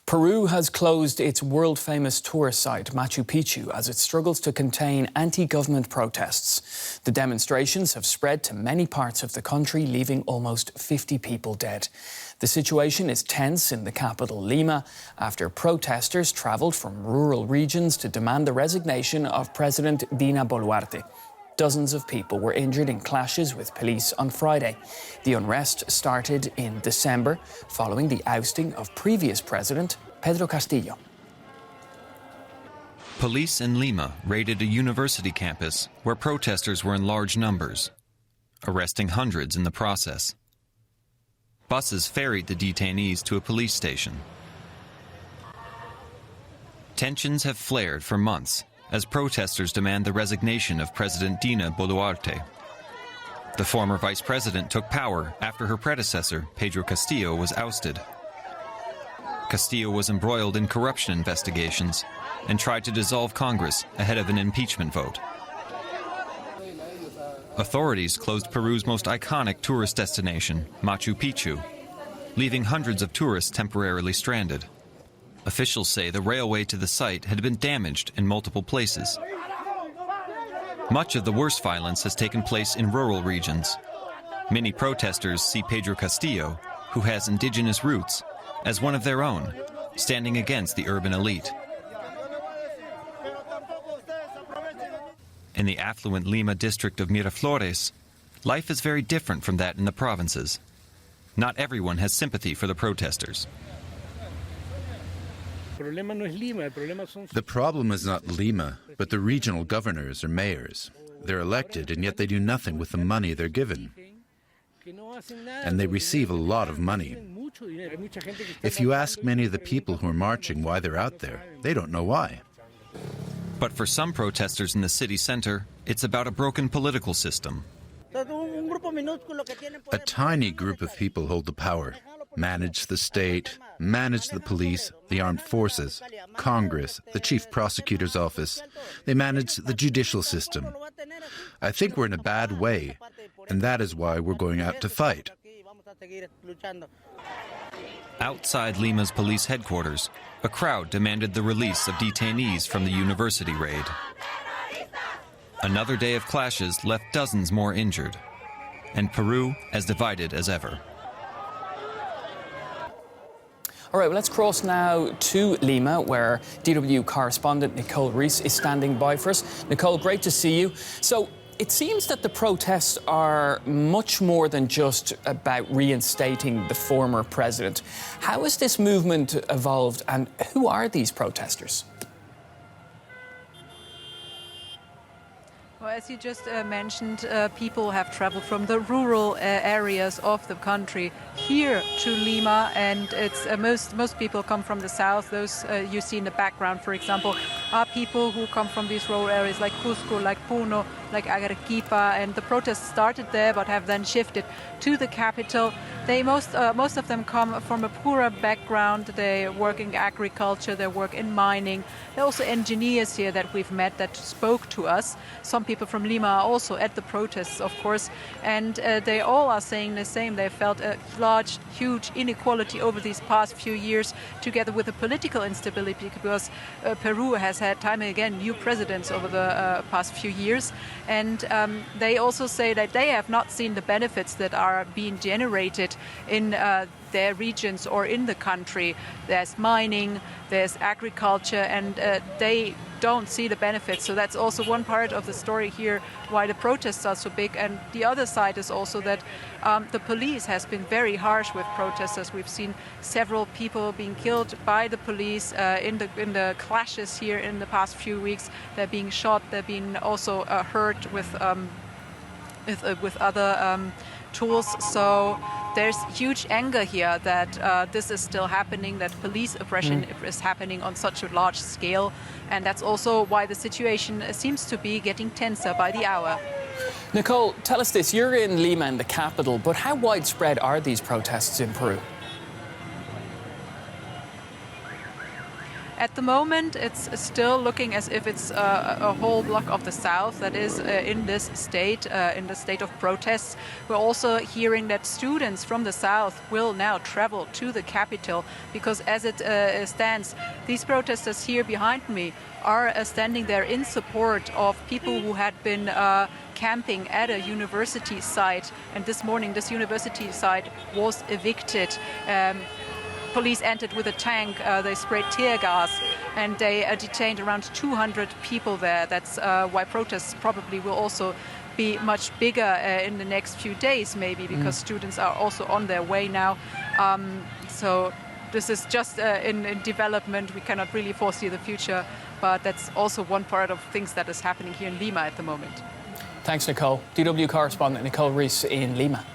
Peru has closed its world-famous tourist site, Machu Picchu, as it struggles to contain anti-government protests. The demonstrations have spread to many parts of the country, leaving almost 50 people dead. The situation is tense in the capital, Lima, after protesters travelled from rural regions to demand the resignation of President Dina Boluarte. Dozens of people were injured in clashes with police on Friday. The unrest started in December, following the ousting of previous President Pedro Castilllo. Police in Lima raided a university campus where protesters were in large numbers, arresting hundreds in the process. Buses ferried the detainees to a police station. Tensions have flared for months as protesters demand the resignation of President Dina Boluarte. The former vice president took power after her predecessor, Pedro Castilllo, was ousted. Castillo was embroiled in corruption investigations and tried to dissolve Congress ahead of an impeachment vote. Authorities closed Peru's most iconic tourist destination, Machu Picchu, leaving hundreds of tourists temporarily stranded. Officials say the railway to the site had been damaged in multiple places. Much of the worst violence has taken place in rural regions. Many protesters see Pedro Castilllo, who has indigenous roots, as one of their own, standing against the urban elite. In the affluent Lima district of Miraflores, life is very different from that in the provinces. Not everyone has sympathy for the protesters. The problem is not Lima, but the regional governors or mayors. They're elected, and yet they do nothing with the money they're given. And they receive a lot of money. If you ask many of the people who are marching why they're out there, they don't know why. But for some protesters in the city center, it's about a broken political system. A tiny group of people hold the power, manage the state, manage the police, the armed forces, Congress, the chief prosecutor's office. They manage the judicial system. I think we're in a bad way, and that is why we're going out to fight. Outside Lima's police headquarters, a crowd demanded the release of detainees from the university raid. Another day of clashes left dozens more injured, and Peru as divided as ever. All right, well, let's cross now to Lima, where DW correspondent Nicole Reese is standing by for us. Nicole, great to see you. So it seems that the protests are much more than just about reinstating the former president. How has this movement evolved, and who are these protesters? Well, as you just mentioned, people have traveled from the rural areas of the country here to Lima, and it's most people come from the south. Those you see in the background, for example, are people who come from these rural areas like Cusco, like Puno, like Arequipa, and the protests started there but have then shifted to the capital. Most of them come from a poorer background. They work in agriculture, they work in mining. There are also engineers here that we've met that spoke to us. Some people from Lima are also at the protests, of course, and they all are saying the same. They felt a huge inequality over these past few years, together with the political instability, because Peru has had time and again new presidents over the past few years. And they also say that they have not seen the benefits that are being generated in their regions or in the country. There's mining, there's agriculture, and they don't see the benefits. So that's also one part of the story here, why the protests are so big. And the other side is also that the police has been very harsh with protesters. We've seen several people being killed by the police in the clashes here in the past few weeks. They're being shot. They're being also hurt with other tools. So there's huge anger here that this is still happening, that police oppression is happening on such a large scale. And that's also why the situation seems to be getting tenser by the hour. Nicole, tell us this. You're in Lima, in the capital, but how widespread are these protests in Peru? At the moment, it's still looking as if it's a whole block of the south that is in the state of protests. We're also hearing that students from the south will now travel to the capital because as it stands, these protesters here behind me are standing there in support of people who had been camping at a university site, and this morning this university site was evicted. Police entered with a tank, they sprayed tear gas, and they detained around 200 people there. That's why protests probably will also be much bigger in the next few days, maybe, because students are also on their way now. So this is just in development. We cannot really foresee the future, but that's also one part of things that is happening here in Lima at the moment. Thanks, Nicole. DW correspondent Nicole Rees in Lima.